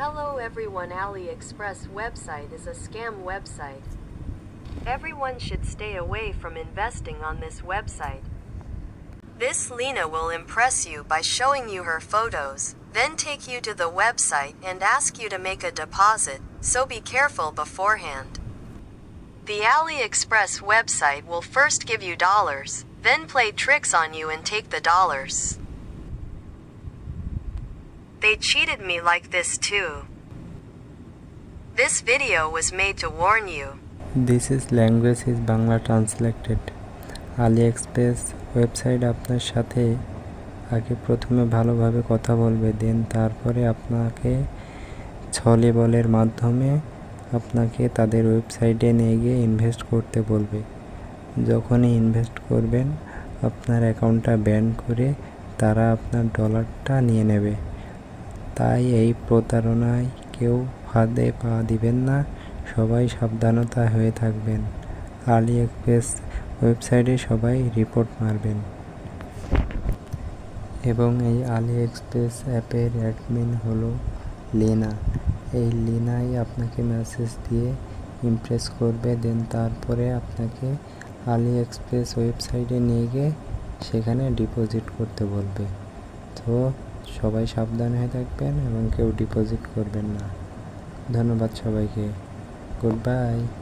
Hello everyone, AliExpress website is a scam website. Everyone should stay away from investing on this website. This Lena will impress you by showing you her photos, then take you to the website and ask you to make a deposit, so be careful beforehand. The AliExpress website will first give you dollars, then play tricks on you and take the dollars. They cheated me like this too. This video was made to warn you. This is language is Bangla translated. AliExpress website আপনার সাথে আগে প্রথমে ভালোভাবে কথা বলবে, দেন তারপরে আপনাকে ছলে-বলের মাধ্যমে আপনাকে তাদের ওয়েবসাইটে নিয়ে গিয়ে ইনভেস্ট করতে বলবে। যখনই ইনভেস্ট করবেন আপনার অ্যাকাউন্টটা ব্যান করে তারা আপনার ডলারটা নিয়ে নেবে। তাই এই প্রতারণায় কেউ ফাঁদে পা দিবেন না, সবাই সাবধানতা হয়ে থাকবেন। AliExpress ওয়েবসাইটে সবাই রিপোর্ট মারবেন। এবং এই AliExpress অ্যাপের অ্যাডমিন হলো লেনা। এই লেনাই আপনাকে মেসেজ দিয়ে ইমপ্রেস করবে, দেন তারপরে আপনাকে AliExpress ওয়েবসাইটে নিয়ে গিয়ে সেখানে ডিপোজিট করতে বলবে। তো সবাই সাবধান হয়ে থাকবেন এবং কেউ ডিপোজিট করবেন না। ধন্যবাদ সবাইকে। Good bye.